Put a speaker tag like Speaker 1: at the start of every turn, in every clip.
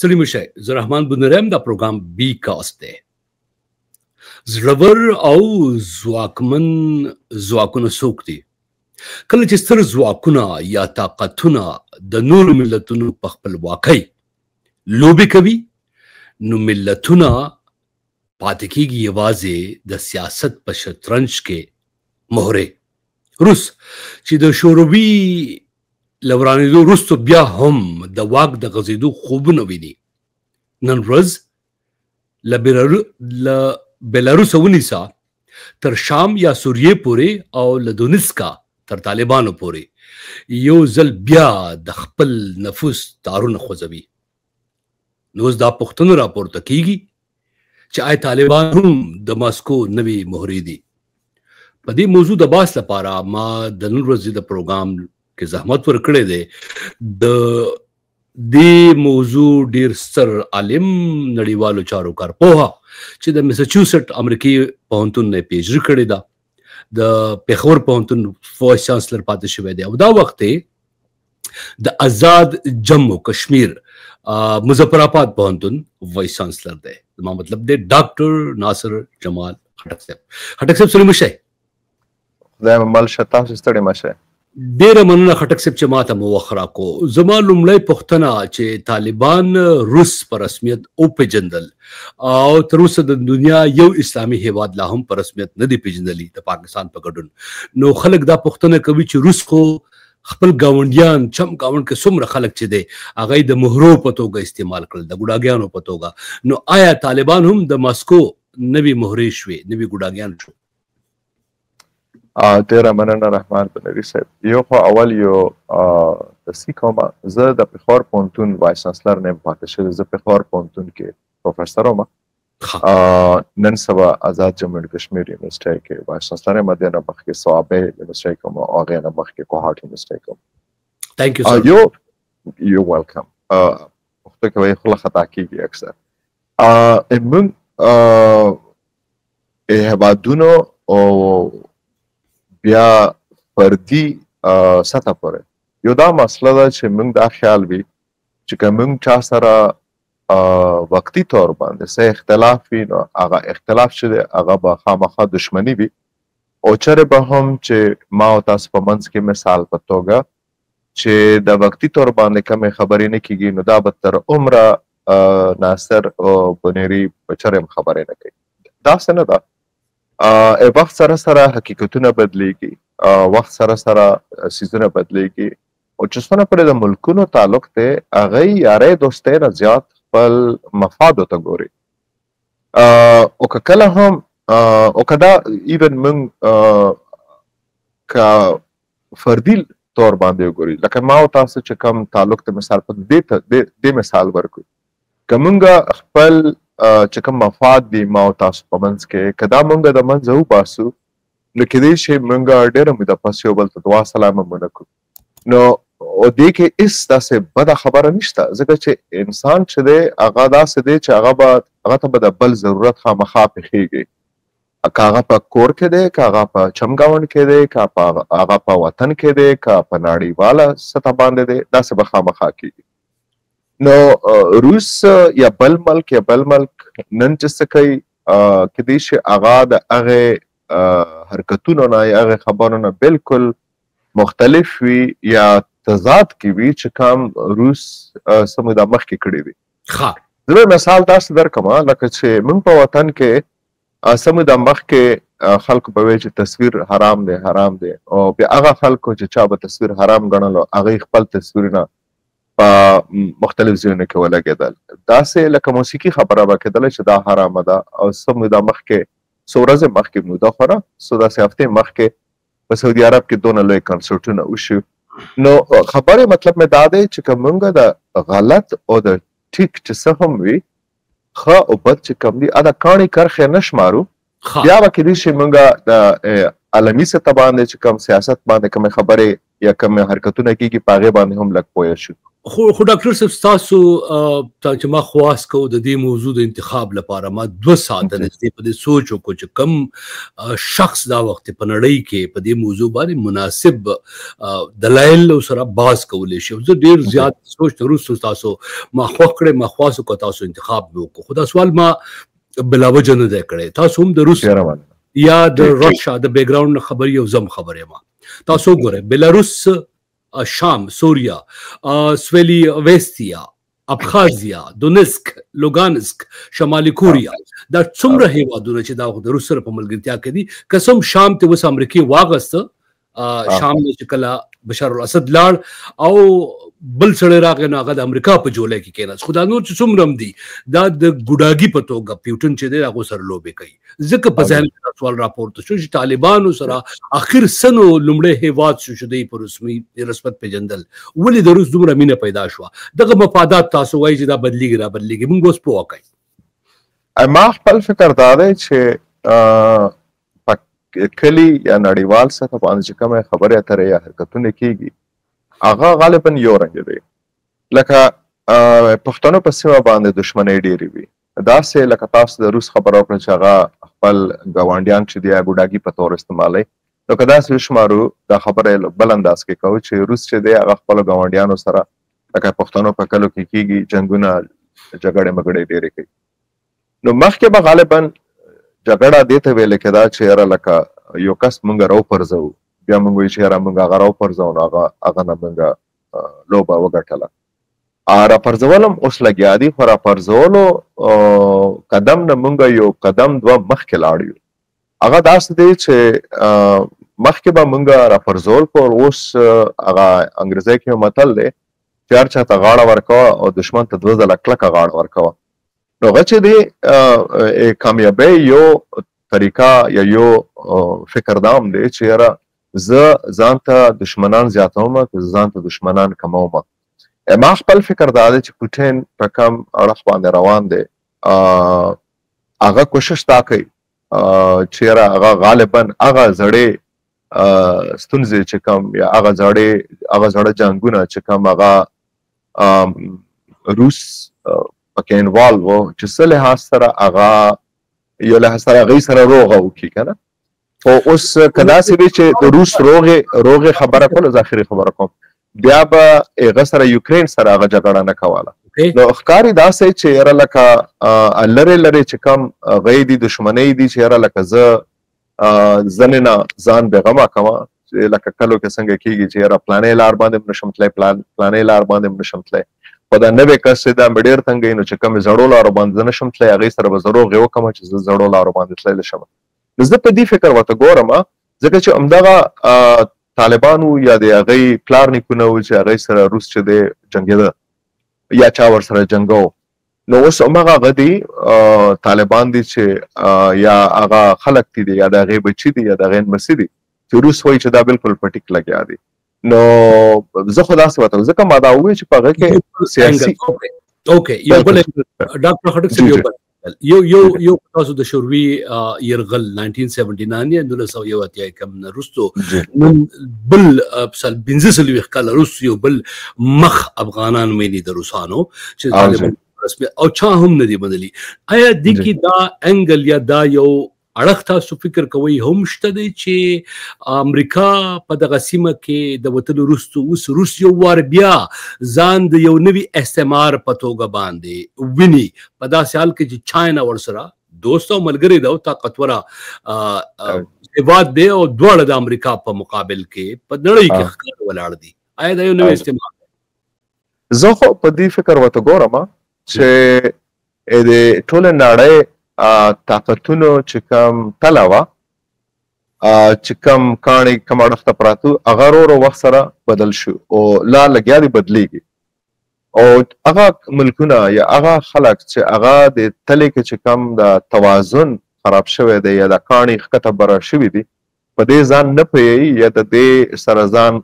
Speaker 1: ستړي مشئ، زه رحمان بندریم. دا پروګرام بی کاست دی. زړور او ځواکونه څوک دي؟ کله چې ستر ځواکونه یا طاقتونه د نورو ملتونو په خپلواکۍ لوبې کوي، نو ملتونه پاتې کېږي یوازې د سیاست په شطرنج کې مهرې. روس چې د شوروي له ورانېدو وروسته بیا هم د واک د غځېدو خوبونه ویني، نن ورځ له بیلاروسه ونیسه تر شام یا سوریې پورې او له دونسکا تر طالبانو پورې یو ځل بیا د خپل نفوس تارونه خوځوي. نو اوس دا پوښتنه راپورته کیږي چې آیا طالبان هم د ماسکو نوي مهرې دي؟ په دې موضوع د بحث لپاره ما د نن ورځې د پروګرام کې زحمت ورکړی دی. د دې موضوع ډیر ستر عالم، نړیوالو چارو کارپوه چې د میساچوسټ امریکایي پوهنتون نه پی ایچ ډي کړې ده، د پېښور پوهنتون وایس چانسلر پاتې شوی دی، او دا وخت د آزاد جموں کشمیر مظفرآباد پوهنتون وایس چانسلر دی. زما مطلب دی ډاکټر ناصر جمال خټک صاحب. خټک صاحب سلام شه.
Speaker 2: خدای مل شتا ستړي مشه.
Speaker 1: ډیره مننه خټک صاحب چې ماته مو وخت راکو. زما لومړی پوښتنه چې طالبان روس په رسمیت وپېژندل او تر اوسه د دنیا یو اسلامي هیواد لا هم په رسمیت نه دی پېژندلی د پاکستان په ګډون، نو خلک دا پوښتنه کوي چې روس خو خپل ګاونډیان چم ګاونډ کې څومره خلک چې دی هغه د مهرو په توګه استعمال کړل، د ګوډاګیانو په توګه، نو آیا طالبان هم د ماسکو نوي مهرې شوې، نوي ګوډاګیان شو؟
Speaker 2: ډیره مننه رحمان بنري صاحب. یو خو اول یو تصحیح کوم، زه د پېښور پوهنتون وایس چانسلر نه یم پاتې شوی، زه پېښور پوهنتون کې پروفیسر وم. نن سبا آزاد جموں اینڈ کشمیر یونیورسټۍ کې وایس چانسلر یم، د نه مخکې صوابه یونیورسټۍ کوم او هغې نه مخکې کوهاټ یونیورسټۍ کوم.
Speaker 1: تھینک یو سر.
Speaker 2: یو ویلکم. پښتو کې وایي خوله خطا کېږي اکثر. موږ هېوادونو او بیا فردي سطح پورې یو دا مسله ده چې موږ دا خیال وي چې که موږ چا سره وقتي طور باندې څه اختلاف وي، نو هغه اختلاف چې دی هغه به خامخا دشمني وي، او چېرې به هم چې ما او تاسو په منځ کې مثال په توګه چې د وقتي طور باندې کمې خبرې نه کېږي، نو دا به تر عمره ناصر او بنيري په چېرې هم خبرې نه کوي. داسې نه ده. وخت سره سره حقیقتونه بدلیږي، وخت سره سره څیزونه بدلیږي، او چې څونه پورې د ملکونو تعلق دی هغوی یارۍ دوستۍ نه زیات خپل مفادو ته ګوري. او که کله هم او که دا ایون موږ که فردي طور باندې وګوري، لکه ما او تاسو چې کوم تعلق دی، مثال په دې مثال ورکړو، که موږ خپل چې کوم مفاد دي ما او تاسو په منځ کې که دا موږ د منځه وباسو، نو کېدای شي موږ ډېره موده پس یو بل ته دعا سلام هم ونه کړو. نو او دې کې هېڅ داسې بده خبره نشته، ځکه چې انسان چې دی هغه داسې دی چې هغه ته به د بل ضرورت خامخا پېښېږي، که هغه په کور کې دی، که هغه په چمګاونډ کې دی، که هغه په وطن کې دی، که په نړیواله سطح باندې دی، داسې به خامخا کېږي. نو روس یا بل ملک نن چې څه کوي کېدای شي هغه د هغې حرکتونو نه یا هغې خبرو نه بالکل مختلف وي یا تضاد کې وي چې کوم روس څه موده مخکې کړي وي. زه مثال داسې درکړم، لکه چې موږ په وطن کې څه موده مخکې خلکو به وایي چې تصویر حرام دی، او بیا هغه خلکو چې چا به تصویر حرام ګڼلو هغوی خپل تصویرونه په مختلف ځایونو کې ولګېدل. داسې لکه موسیقي خبره به کېدله چې دا حرامه ده، او څه موده مخکې، څو ورځې مخکې موده خوره څو داسې هفتې مخکې په سعودي عرب کې دونه لوی کنسرټونه وشو. نو خبرې مطلب مې دا دی چې که موږ د غلط او د ټیک چې څه هم وي، ښه او بد چې کوم دي دا کاڼي کرښې نه شمارو، بیا به کېدای شي موږ د عالمي سطح باندې چې کوم سیاست باندې کومې خبرې یا کومې حرکتونه کېږي په هغې باندې هم لږ پوه شو.
Speaker 1: خو ډاکټر صاحب تاسو چې ما خواست کو د دې موضوع د انتخاب لپاره ما 2 ساعته نږدې په دې سوچ وکړو چې کم شخص دا وخت په نړۍ کې په دې موضوع باندې مناسب دلایل سره باز کولی شي. زه ډیر زیات سوچ وروسته تاسو ما خواست کو تاسو انتخاب وکړو. خو دا سوال ما بلا وجه نه دی کړی. تاسو هم د روس یا د رشیا د بیک ګراوند خبري او زم خبره ما تاسو ګوره بلاروس، شام، سوریا، سویلی ویستیا، ابخازیا، دونسک، لوګانسک، شمالي کوریا، دا څومره هیوادونه چې دا د روس سره په ملګرتیا کې دي. قسم شام ته وس امریکای واغسته، شام چې کله بشار الاسد لاړ او بل سره راغی نو هغه د امریکا په جوله کې کېناست. خو دا نور چې څومره هم دي دا د ګوډاګي په توګه پیوټن چې دی هغه سره لوبې کوي. ځکه په ذهن کې سوال راپورته شو چې طالبانو سره اخر سنو لومړی هیواد شو چې دی په رسمي رسمت پیژندل. ولې د روس دومره مینه پیدا شوه؟ دغه مفادات تاسو وایي چې دا بدلیږي را بدلیږي، موږ اوس پوه کوي.
Speaker 2: ما خپل فکر دا دی چې کلی یا نړیوال سطح باندې چې کومه خبره اترې یا حرکتونه کیږي هغه غالبا یو رنګ دی. لکه پښتنو په سیمه باندې دښمنۍ ډېرې وي. داسې لکه تاسو د روس خبره وکړه چې هغه خپل ګاونډیان چې دی ګوډاګي په تور استعمالوي، نو که داسې وشمارو دا خبره بل انداز کې کوو چې روس چې دی هغه خپلو ګاونډیانو سره لکه پښتنو په کلو کې کیږي جنګونه جګړې مګړې ډېرې کوي. نو مخکې به غالبا جګړه دې ته ویل کېده چې یاره لکه یو کس مونږ راوپرځوو، بیا مونږ وایو چې یاره مونږ هغه راوپرځوو نو هغه نه مونږ لوبه وګټله. راپرځول هم اوس لګیا دي، خو راپرځولو قدم نه مونږ یو قدم دوه مخکې لاړ یو. هغه داسې دی چې مخکې به مونږ راپرځول کو، اوس هغه انګریزي کې متل دی چې هر چاته غاړه ورکوه او دښمن ته 2 ځله کلکه غاړه ورکوه. نو هغه چې دی کامیابی یو طریقه یا یو فکر دام دی چې یاره زه ځان ته دشمنان زیاتوم که ځان ته دشمنان کموم. ما خپل فکر دا دی چې پوټین په کم اړخ باندې روان دی، هغه کوشش دا کوي چې یاره هغه غالبا هغه زړې ستونزې چې کم یا هغه زړه جنګونه چې کم هغه روس پکې انوالو و چې څه لحاظ سره هغه یو لحاظ سره هغوی سره روغه وکړي که نه. خو اوس که داسې وي چې د روس روغې خبره کوله، زه اخري خبره کوم، بیا به هغه سره یوکرین سره هغه جګړه نه کوله. نو ښکاري داسې چې یاره لکه لرې لرې چې کم هغوی دي دښمنۍ دي چې یاره لکه زه ځنې نه ځان بېغمه کومه چې لکه کلو کې څنګه کېږي چې یاره پلانې لار باندې هم نشم تللی، پلانې لار باندې هم نشم تللی. خو دا نوی کس چې دا مې ډېر تنګوي نو چې کومې زړو لارو باندې زه نشم تللی، هغوی سره به زه روغې وکړم چې زه زړو لارو باندې تللی شم. نو زه په دې فکر ورته ګورم ځکه چې همدغه طالبان وو یا د هغوی پلار نیکونه وو چې هغوی سره روس چې دی جنګېده یا چا ورسره جنګو. نو اوس همغه هغه دي طالبان دي چې یا هغه خلک دي یا د هغې بچي دي یا د هغې نمسي دي چې روس وایي چې دا بالکل په ټیک لګیا دي. نو زه خو داسې ورته ځکه ما دا ووایي چې په هغه کې سیاسي
Speaker 1: اوکې یو بل ډاکټر خټک صاحب یو تاسو د شوروي یرغل 1979 یا 1981 کم نه وروستو نن بل سال 15 کال وروسته یو بل مخ افغانان مینې د روسانو چې طالبان رسمي او چا هم نه دی بدلی. آیا د کې دا انګل یا دا یو اړخ تاسو فکر کوئ هم شته دی چې امریکا په دغه سیمه کې د وتلو وروسته اوس روس یو وار بیا ځان د یو نوي استعمار په توګه باندې ویني په داسې حال کې چې چاینا ورسره دوست او ملګری ده او طاقتوره هیواد دی او دواړه د امریکا په مقابل کې په نړۍ کې ښکار ولاړ دي. آیا دا یو نوی استعمار دی؟
Speaker 2: زه خو په دې فکر ورته ګورم چې د ټولې نړۍ طاقتونو چې کوم تله وه چې کوم کاڼي کوم اړخ ته پراته هغه ورو وخت سره بدل شو او لا لګیا دي بدلیږي. او هغه ملکونه یا هغه خلک چې هغه د تلې کې چې کوم د توازن خراب شوی دی یا د کاڼي ښکته بره شوي دي په دې ځان نه پوهیږي یا د دې سره ځان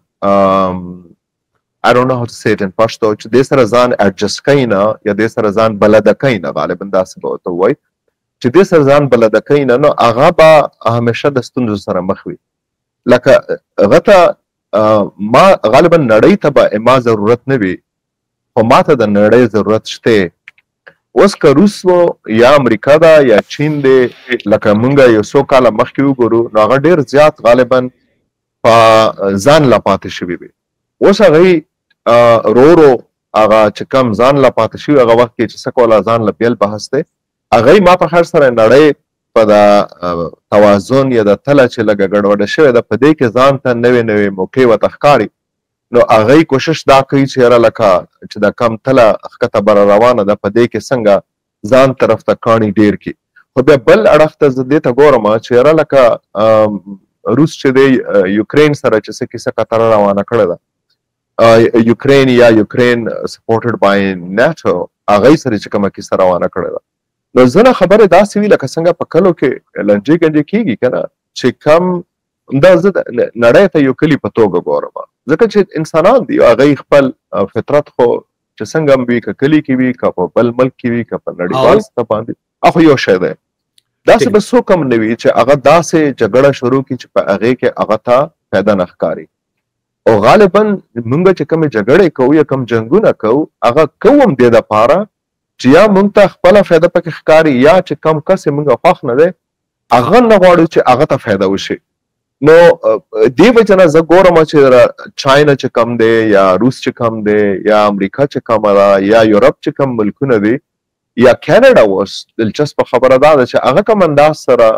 Speaker 2: I don't know how to say it in پښتو چې دې سره ځان اډجسټ کوي نه یا دې سره ځان بلده کوي نه غالبا داسې به ورته ووایي چې دې سره ځان بلده کوي نه نو هغه به همیشه د ستونزو سره مخ وي. لکه هغه ته ما غالبا نړۍ ته به ما ضرورت نه وي خو ماته د نړۍ ضرورت شته. اوس که روس و یا امریکا ده یا چین دی، لکه مونږ یو څو کاله مخکې وګورو نو هغه ډېر زیات غالبا په ځان لا پاتې شوي وي. اوس هغوی ورو هغه چې کم ځان لا پاتې شوي هغه وخت کې چې څه کوله ځان له بیل بحث دی، هغوی ما په خیر سره نړۍ په د توازن یا د تله چې لږه ګډوډه شوې ده په دې کې ځان ته نوې نوې موقع ورته ښکاري. نو هغوی کوشش دا کوي چې یاره لکه چې د کم تله ښکته بره روانه ده په دې کې څنګه ځان طرف ته کاڼي ډېر کړي. خو بیا بل اړخ ته زه دې ته ګورم چې یاره لکه روس چې دی یوکرین سره چې څه کیسه قطره روانه کړې ده، یوکرین یا یوکرین سپورټډ بای نیټو هغوی سره چې کومه کیسه روانه کړې ده. نو ځینې خبرې داسې وي لکه څنګه په کلو کې لنجې ګنجې کېږي که نه چې کم دا زه نړۍ ته یو کلي په توګه ګورم، ځکه چې انسانان دي هغوی خپل فطرت خو چې څنګه هم وي که کلي کې وي که په بل ملک کې وي که په نړیوال سطح باندې هغه یو شی دی. داسې به څوک هم نه وي چې هغه داسې جګړه شروع کړي چې په هغې کې هغه ته فایده نه ښکاري. او غالبا مونږ چې کومې جګړې کوو یا کوم جنګونه کوو هغه کوو هم دې دپاره چې یا مونږ ته خپله فایده پکې ښکاري یا چې کم کس یې مونږ خوښ نه دی هغه نه غواړو چې هغه ته فایده وشي. نو دې وجه نه زه ګورم چې چاینا چې کم دی یا روس چې کم دی یا امریکا چې کمه ده یا یورپ چې کم ملکونه دي یا کاناډا اوس دلچسپه خبره دا ده چې هغه کوم انداز سره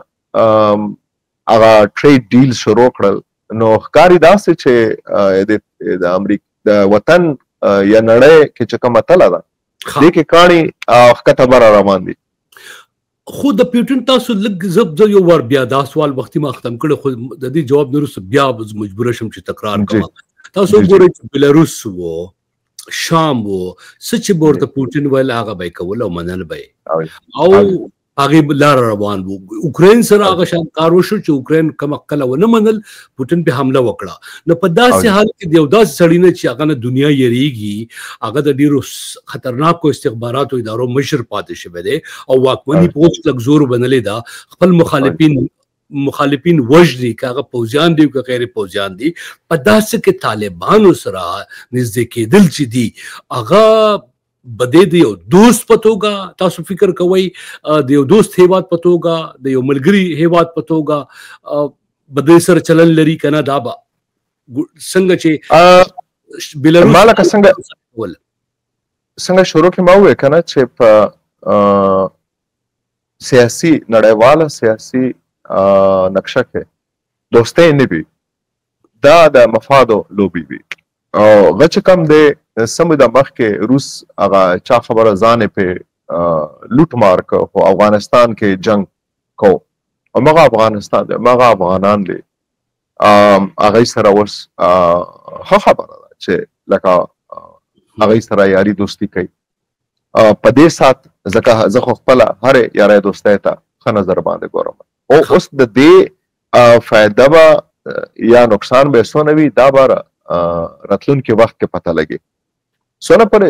Speaker 2: هغه ټریډ ډیل شروع کړل. نو ښکاري داسې چې د امریکا د وطن یا نړۍ کې چې کومه تله ده دې کې کاڼي ښکته بره روان دي.
Speaker 1: خو د پیوټن تاسو لږ زه یو وار بیا دا سوال وختي ما ختم کړی خو د دې جواب نه وروسته بیا مجبوره شم چې تکرار کړم. تاسو وګورئ چې بلاروس و شام و څه چې به ورته پوټین ویل هغه به یې کول او منل به یې او هغې لاره روان و. اوکراین سره هغه شان کار وشو چې اوکراین کم کله ونه منل پوټین پې حمله وکړه. نو په داسې حال کې د یو داسې سړي نه چې هغه نه دنیا یریږي هغه د ډېرو خطرناکو استخباراتو ادارو مشر پاتې شوی دی او واکمني په اوس لږ زور بنلې ده. خپل مخالفین وژني که هغه پوځیان دي که غیر پوځیان دي. په داسې کې طالبانو سره نږدې کېدل چې دي هغه بده د یو دوست په توګه تاسو فکر کوئ د یو دوست هیواد په توګه د یو ملګري هیواد په توګه بده سره چلن لري که نه؟ دا به څنګه چې بلاروس
Speaker 2: ما لکه څنګه شروع کې ما وویل که نه چې په سیاسي نړیواله سیاسي نقشه کې دوستۍ نه وي، دا د مفادو لوبې وي. او هغه چې کوم دی څه موده مخکې روس هغه چا خبره ځان یې پې لوټ مار که خو افغانستان کې جنګ کو او مغه افغانستان دی مغه افغانان دی هغوی سره اوس ښه خبره ده چې لکه هغوی سره یاري دوستي کوي په دې سات. ځکه زه خو خپله هرې یارۍ دوستۍ ته ښه نظر باندې ګورم. او اوس د دې فایده به یا نقصان به څونه وي دا به راتلونکي وخت کې پته لګي. څونه پر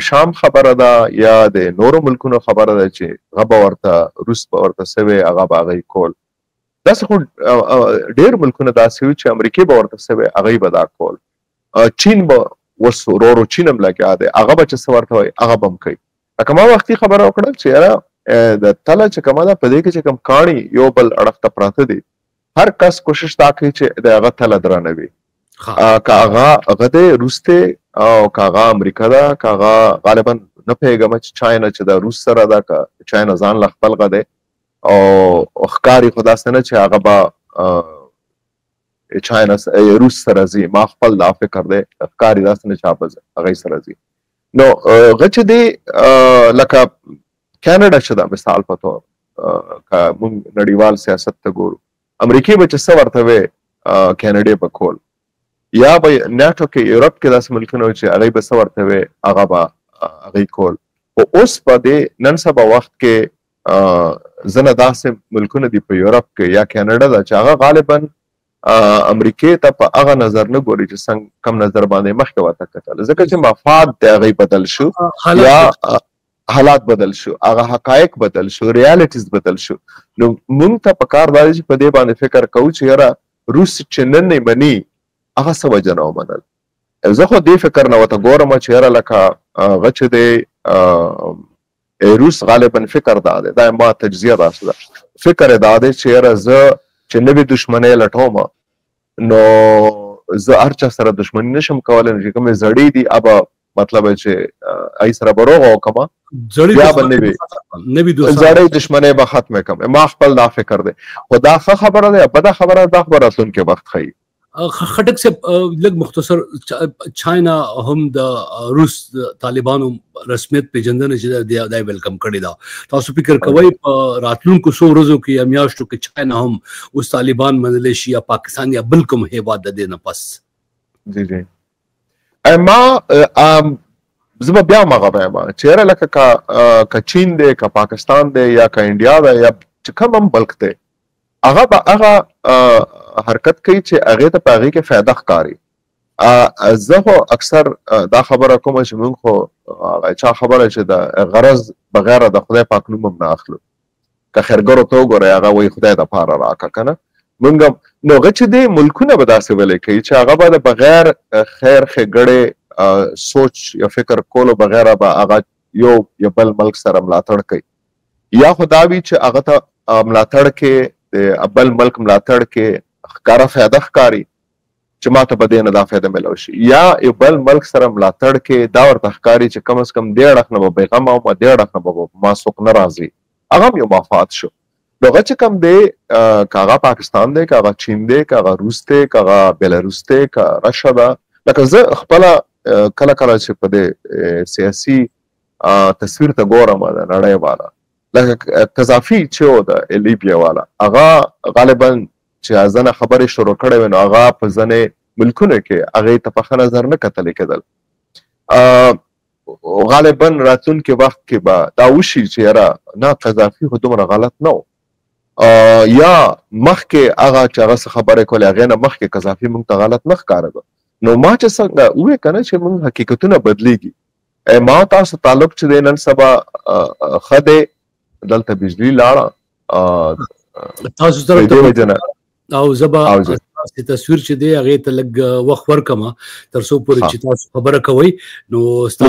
Speaker 2: شام خبره ده یا د نورو ملکونو خبره ده چې هغه به ورته روس به ورته څه وی هغه به هغوی کول. داسې خو ډېر ملکونه داسې وي چې امریکې به ورته څه وی هغوی به دا کول. چین به اوس ورو چین هم لګیا دی هغه به چې څه ورته وایي هغه به هم کوي. لکه ما وختي خبره وکړه چې یاره د تله چې کومه ده په دې کې چې کوم کاڼي یو بل اړخ ته پراته دي هر کس کوشش دا کوي چې د هغه تله درانه وي. که هغه دی روس دی او که هغه امریکا ده که هغه غالبا نه پوهېږم چې چاینا چې د روس سره ده که چاینا ځان له خپل غه دی او ښکاري خو داسې نه چې هغه به چاینا روس سره ځي. ما خپل دا فکر دی ښکاري داسې نه چې هغه هغوی سره ځي. نو هغه چې دی لکه کاناډا چې دا مثال په طور که موږ نړیوال سیاست ته ګورو امریکې به چې څه ورته وی کاناډې به کول یا به نیټو کې یورپ کې داسې ملکونه و چې هغوی به څه ورته وی هغه به هغوی کول. خو اوس په دې نن سبا وخت کې ځینې داسې ملکونه دي په یورپ کې یا کاناډا ده چې هغه غالبا امریکې ته په هغه نظر نه ګوري چې څنګه کم نظر باندې مخکې ورته کتل ځکه چې مفاد د هغوی بدل شو یا حالات بدل شو هغه حقایق بدل شو ریالټیز بدل شو. نو موږ ته پکار دا دی چې په دې باندې فکر کوو چې یاره روس چې نن یې مني هغه څه وجه نه ومنل زه خو دې فکر نه ورته ګورم چې یاره لکه هغه چې دی روس غالبا فکر دا دی دا ما تجزیه داسې ده فکر یې دا دی چې یاره زه چې نوې دشمنۍ لټوم نو زه هر چا سره دشمني نشم کولی چې کومې زړې دي ابه مطلب چې ای سره به روغه وکړم بیا به زړې دشمنۍ به ختمې کړم ما خپل دا فکر دی خو دا ښه خبره ده بده خبره دا خبره راتلونکي وخت ښیي
Speaker 1: خټک صاحب لږ مختصر چاینا هم د روس طالبانو رسمیت پیژندنه چې دا ویلکم کړی دا تاسو فکر کوئ په راتلونکو څو ورځو کې یا میاشتو کې چاینا هم اوس طالبان منلی شي یا پاکستان یا بل کوم هیواد د دې نه پس
Speaker 2: جی جی ما زه به بیا مغه وایم چیرې لکه که چین دی که پاکستان دی یا که انډیا دی یا چې کوم هم ملک دی هغه به هغه حرکت کوي چې هغې ته په هغې کې فایده ښکاري زه خو اکثر دا خبره کوم چې موږ خو چا خبره چې د غرض بغیر د خدای پاک نوم هم نه اخلو که خیرګرو ته وګورئ هغه وایي خدای دپاره راکړه که نه موږ نو هغه چې دی ملکونه به داسې ویلی کوي چې هغه به د بغیر خیر ښېګړې سوچ یا فکر کولو بغیر به هغه یو بل ملک سره ملاتړ کوي یا خو دا وي چې هغه ته ملاتړ کې د بل ملک ملاتړ کې ښکاره فایده ښکاري چې ما ته به دې نه دا فایده میلاو شي یا یو بل ملک سره ملاتړ کې دا ورته ښکاري چې کم از کم دې اړخ نه به بېغمه وم دې اړخ نه به ما څوک نه راځي هغه هم یو مفاد شو نو هغه چې کوم دی که هغه پاکستان دی که هغه چین دی که هغه روس دی که هغه بیلاروس دی که رشیا ده لکه زه خپله کله کله چې په دې سیاسي تصویر ته ګورم د نړۍ والا لکه قذافي چې و د لیبیا والا هغه غالبا چې ځنه خبرې شروع کړې وې نو هغه په ځنې ملکونو کې هغې ته په ښه نظر نه کتلی کېدل غالبا راتلونکي وخت کې به دا وشي چې یاره نه قذافي خو دومره غلط نه و یا مخکې هغه چې هغه څه خبرې کولې هغې نه مخکې قذافي موږ ته غلط نه ښکارېده نو ما چې څنګه ووایې که نه چې موږ حقیقتونه بدلیږي ما تاسو تعلق چې دی نن سبا ښه دی دلته بجلی لاړه
Speaker 1: تاسو سره او زبا تصویر چې دی هغې ته لږ وخت ورکمه تر څو پورې چې تاسو خبره کوئ نو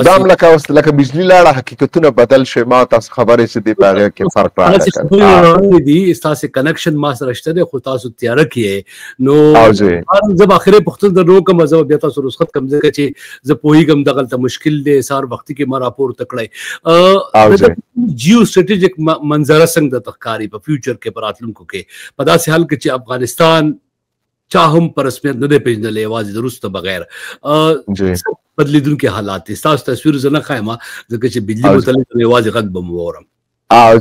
Speaker 2: دا هم لکه بجلی لاړه حقیقتونه بدل شوي ما تاسو خبرې چې دی په هغې کې فرق راغلی
Speaker 1: دي ستاسې کنکشن ما سره شته دی خو تاسو تیاره کې نو زه به اخرې پوښتنه درنه وکړم زه به بیا تاسو رخصت کړم ځکه چې زه پوهېږم دغلته مشکل دی سهار وختي کې ما راپورته کړی جیو سټریټیجک منظره څنګه درته ښکاري په فیوچر کې په راتلونکو کې په داسې حال کې چې افغانستان چا هم په رسمیت نه دی پیژندلی یوازې د روس نه بغیر بدلیدونکي حالات دي ستاسو تصویر زه نه ښایم ځکه چې بجلي متعلق یوازې غږ به مو واورم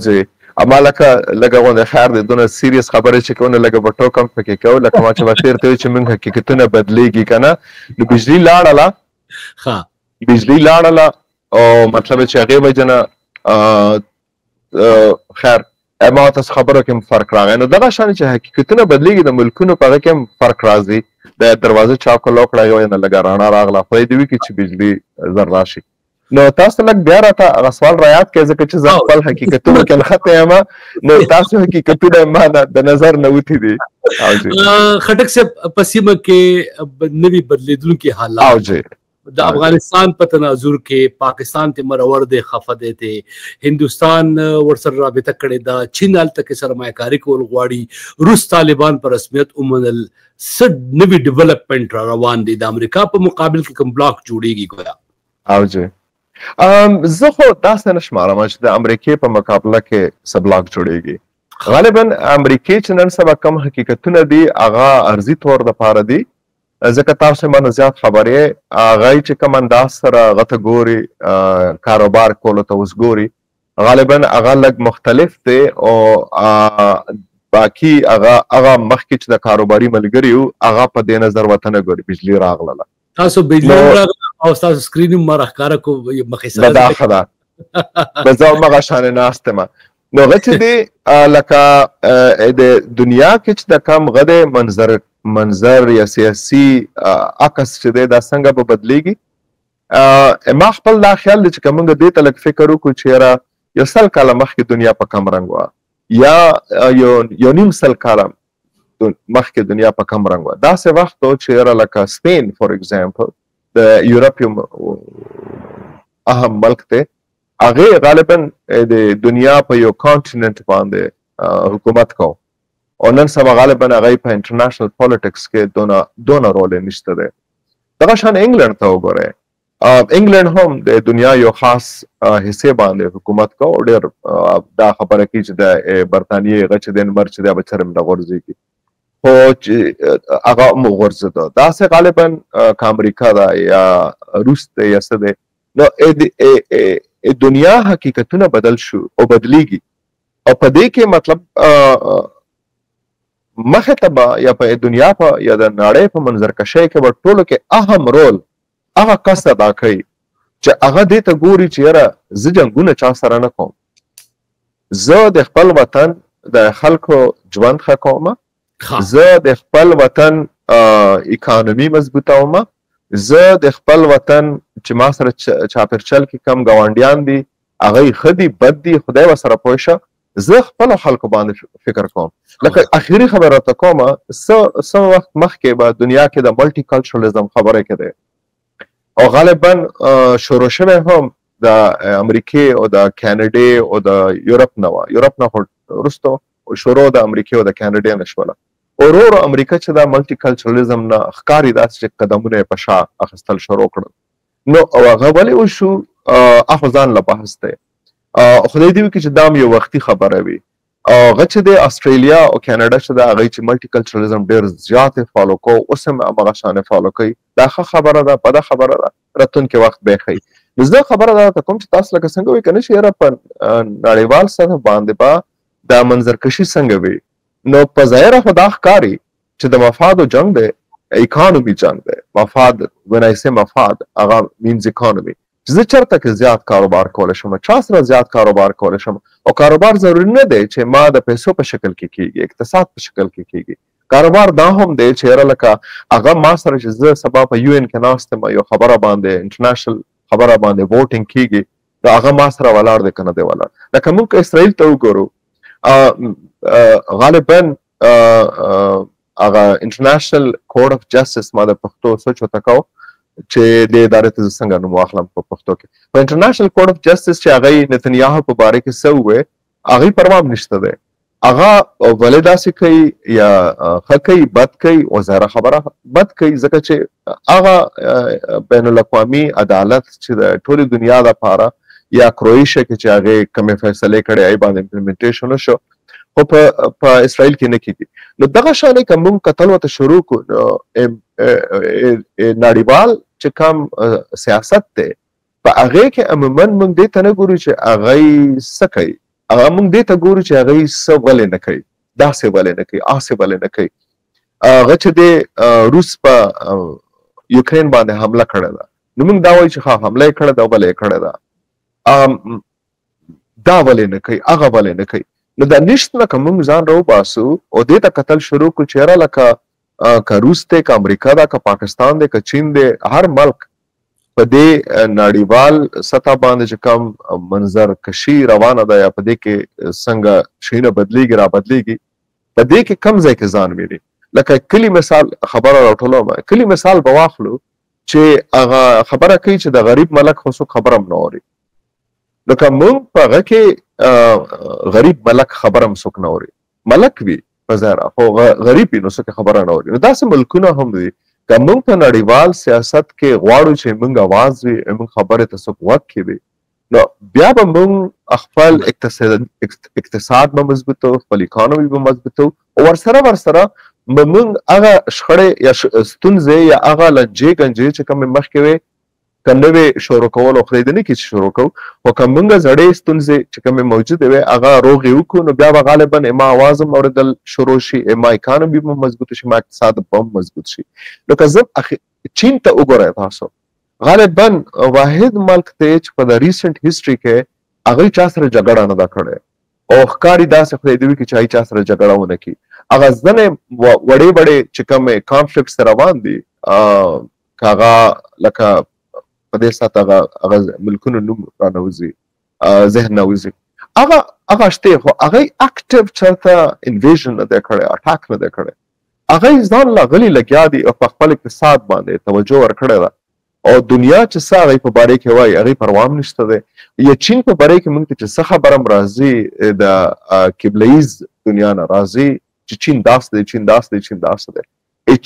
Speaker 2: جی اما لکه لږه غوندې خیر دی دونه سیریس خبرې چې کوو نه لږه به ټوک هم پکې کوو لکه ما چې به تېر ته وایي چې موږ حقیقتونه بدلېږي که نه نو بجلي لاړله بجلي لاړله او مطلب چې هغې وجه نه خیر ما تاسو خبرو کې هم فرق راغی نو دغه شان چې حقیقتونه بدلیږي د ملکونو په هغه کې هم فرق راځي د دروازه چاکو لوکړه یو نه لږه رڼا راغله خدای دې وکړي چې بجلي زر راشي نو تاسو لږ بیا راته هغه سوال رایاد کړئ ځکه چې زه خپل حقیقتونو کې نښتی یم نو تاسو حقیقتونه ما د نظر نه وتي دي
Speaker 1: خټک صاحب په سیمه کې نوي بدلیدونکي حالات د افغانستان په تناظر کې پاکستان ته مرور دی خفه دی ته هندوستان ورسره رابطه کړې ده چین هلته کې سرمایه‌کاري کول غواړي روس طالبان په رسمیت ومنل څه نوي ډیولپمنټ را روان دي د امریکا په مقابل کې کوم بلاک جوړیږي ګویا
Speaker 2: زه خو داسې نه شمارم چې د امریکې په مقابله کې څه بلاک جوړیږي غالبا امریکې چې نن سبا کم حقیقتونه دي هغه ارضي طور دپاره دي ځکه تاسو مانه زیات خبرې هغه چې کوم انداز سره هغه ته ګوري کاروبار کولو ته اوس ګوري غالبا هغه لږ مختلف دی او باقي هغه مخکې چې د کاروباري ملګري وو هغه په دې نظر ورته نه ګوري بجلي راغله
Speaker 1: تاسو بجلي راغله او تاسو سکرین هم ما راښکاره کو مخې سره
Speaker 2: دا ښه ده به زه همغه شانې ناست یم نو هغه چې دی لکه د دنیا کې چې د کم غده منظر یا سیاسي عکس چې دی دا څنګه به بدلیږي ما خپل دا خیال دی چې که موږ دې ته لږ فکر وکړو چې یاره یو 100 کاله مخکې دنیا په کم رنګ وه یا یو نیم 100 کاله مخکې دنیا په کم رنګ وه داسې وخت و چې یاره لکه سپین فور ایگزامپل د یورپ یو اهم ملک دی هغه غالبا د دنیا په یو کانټیننټ باندې حکومت کو او نن سبا غالبا هغه په انټرنیشنل پالیټکس کې دونه رول نشته دی دغه شان انګلند ته وګورئ انګلند هم د دنیا یو خاص حصے باندې حکومت کو او ډېر دا خبره کوي چې د برتانیې غچ د مرچ د بچرم د غورځي کی خو هغه مغورځه دا سه غالبا امریکا دا یا روس ته یا څه دی نو دنیا حقیقتونه بدل شو او بدلیږي او په دې کې مطلب مخه تبا یا په دنیا په یا د نړۍ په منظر کشي کې په ټولو کې اهم رول هغه کس ادا کوي چې هغه دې ته ګوري چې یاره زه جنګونه چا سره نه کوم زه د خپل وطن د خلکو ژوند ښه کوم زه د خپل وطن اکانومي مضبوطوم زه د خپل وطن چې ما سره چاپرچل کې کم ګاونډیان دي هغه ښه دي بد دي خدای ورسره پوه شه زه خپل خلکو باندې فکر کوم لکه اخیری خبره ته کومه څه وخت مخکې به دنیا کې د ملټي کلچرالزم خبره کړي او غالبا شروع شوی هم د امریکای او د کاناډا او د یورپ نه وروسته شروع د امریکای او د کاناډا نشوله اورور امریکا چې د ملټي کلچرالزم نه ښکاری داسې قدمونه په شا اخستل شروع کړل نو هغه ولې وشو افغان له بحث ته خدای دې وکړي چې دا یو وختي خبره وي هغه چې د استرالیا او کاناډا چې د هغه چې ملټي کلچرالزم ډېر زیات فالو کو اوس هم هغه شانه فالو کوي دا خبره ده په دا خبره ده راتلونکي وخت به خي زه خبره ده ته کوم چې تاسو لکه څنګه وي کنه چې یاره په نړیوال سطح باندې با د منظرکشي څنګه وي نو په ظاهره خدا ښکاری چې د مفاد او جنگ دی اکانومي جنگ دی مفاد when I say مفاد هغه means economy زه چرته کې زیات کاروبار کولای شم چا سره زیات کاروبار کولای شم او کاروبار ضروري نه دی چې ما د پیسو په شکل کې کیږي اقتصاد په شکل کې کیږي کاروبار دا هم دی چې لکه هغه ما سره چې زه سبا په UN کې ناستم یو خبره باندې انټرنیشنل خبره باندې ووټینګ کیږي دا هغه ما سره ولاړ دی کنه دی ولاړ لکه موږ اسرائیل ته وګورو غالبا هغه انټرنیشنل کوډ اف جسټس ما د پښتو سوچ وتاکاو چې د ادارې ته څنګه نوم واخلم په پښتو کې په انټرنیشنل کوډ اف جسټس چې هغه نتنیاهو په باره کې څه وې هغه پروا نشته دی هغه ولې داسې کوي یا ښه کوي بد کوي وزاره خبره بد کوي ځکه چې هغه بین الاقوامي عدالت چې د ټولې دنیا لپاره یا کروئیشیا کې چې هغه کومې فیصلې کړې ای باندې امپلیمنټیشن شو خو په اسرائیل کې نه کیږي نو دغه شانې کوم قتل وته شروع کو نړیوال چې کوم سیاست ته په هغه کې عموما موږ دې ته نه ګورو چې هغه څه کوي هغه موږ دې ته ګورو چې هغه څه ولې نه کوي دا څه ولې نه کوي څه ولې نه کوي هغه چې د روس په یوکرين باندې حمله کړې ده نو موږ دا وایو چې حمله کړې ده ولې کړې ده دا ولې نه کوي هغه ولې نه کوي نو دا نشته کوم ځان راو باسو او دې ته قتل شروع کو چیرې لکه که روس ته که امریکا دا که پاکستان دی که چین دی هر ملک په دې نړیوال سطح باندې چې کوم منظر کشي روانه ده یا په دې کې څنګه شینه بدلیږي را بدلیږي په دې کې کم ځای کې ځان ویلي لکه کلی مثال خبره راټولوم کلی مثال به واخلو چې هغه خبره کوي چې د غریب ملک خو خبرم نه اوري لکه مونږ په هغه کې غریب ملک خبرم څوک نه اوري ملک وي په ظاهره خو غریب نو څوک خبره نه اوري نو داسې ملکونه هم دي که موږ په نړیوال سیاست کې غواړو چې موږ اواز وي موږ خبره ته څوک وخت کړي نو بیا به موږ خپل اقتصاد به مضبوطو خپل اکانومي به مضبوطو او ورسره موږ هغه شخړې یا ستونزې یا هغه لنجې گنجې چې کوم مخکې وي کنده شروع کول او خدای دې نه کې شروع کو او کوم موږ زړې ستونزې چې کوم موجود وي هغه روغ یو کو نو بیا غالبا ما आवाज اوریدل شروع شي ما اکانومي به مضبوط شي ما اقتصاد به مضبوط شي نو که زه چین ته وګورئ تاسو غالبا واحد ملک ته چې په د ریسنت هیستوري کې هغه چا سره جګړه نه دا کړې او ښکاری داسې خدای دې کې چې چا سره جګړه ونه کی هغه ځنه وړې چې کوم کانفلیکټس روان دي کاغه لکه په دې ساته هغه ملکونو نوم رانوځي ذهن نوځي هغه شته خو هغه اکټیو چرته انویژن نه ده کړی اٹاک نه ده کړی هغه ځان لا غلي لګیا دي او په خپل اقتصاد باندې توجه ورکړی ده او دنیا چې څه هغې په باره کې وایي هغې پروا هم نشته دی. یا چین په باره کې موږ ته چې څه خبره هم راځي د قبله ییز دنیا نه راځي چې چین داسې دی چین داسې دی چین داسې دی.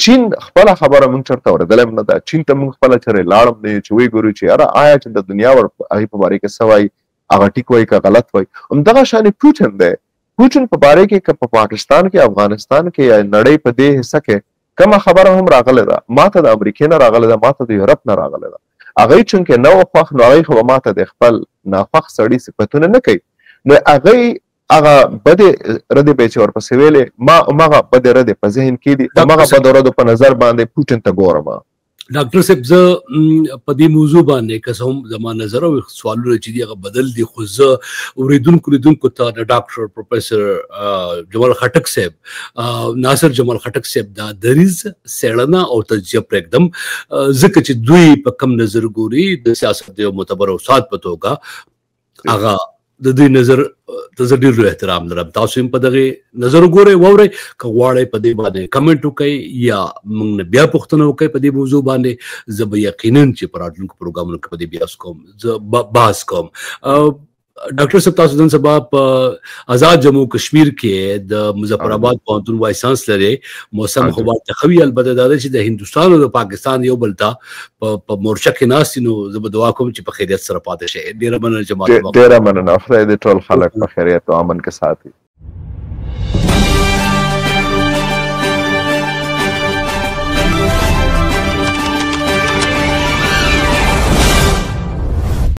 Speaker 2: چین خپله خبره موږ چېرته اورېدلی هم نه ده. چین ته موږ خپله چېرې لاړم نه چې ویې ګورو چې یاره آیا چې د دنیا هغې په باره کې څه وایي هغه ټیک وایي که غلط وایي. همدغه شانې پوټین دی. پوټین په باره کې که په پاکستان کې افغانستان کې یا نړۍ په دې حصه کې کومه خبره هم راغلی ده ما ته د امریکې نه راغلی ده ما ته د یورپ نه راغلی ده هغې چونکې نه وه خوښ نو هغې خو به ما ته د خپل ناخوښ سړي صفتونه نه کوي نو هغې هغه بدې ردې به یې چې ورپسې ویلې ما همغه بدې ردې په ذهن کې دي همغه بدو ردو په نظر باندې پوټین ته ګورم.
Speaker 1: ډاکټر صاحب زه په دې موضوع باندې که څه هم زما نظر او سوالونه چې دي هغه بدل دي خو زه اورېدونکو لیدونکو ته د ډاکټر پروفیسر جمال خټک صاحب ناصر جمال خټک صاحب دا دریځ څېړنه او تجزیه پرېږدم ځکه چې دوی په کم نظر ګوري د سیاست د یو معتبر استاد په توګه هغه د دوی نظر ته زه ډېر لوی احترام لرم. تاسو هم په دغې نظر وګورئ واورئ که غواړئ په دې باندې کمنټ وکړئ یا موږ نه بیا پوښتنه وکړئ په دې موضوع باندې زه به یقینا چې په راتلونکو پروګرامونو کې په دې بحث کوم. ډاکټر صاحب تاسو نن سبا په آزاد جموں کشمیر کې د مظفر آباد پوهنتون وایس چانسلر موسم خو به تخوي البته دا ده چې د هندوستان او د پاکستان یو بل ته په مورچه کې ناست نو زه به دعا کوم چې په خیریت سره پاتې شئ. ډېره مننه جماعت.
Speaker 2: ډېره مننه. خدای دې ټول خلک په خیریت او امن کې ساتي.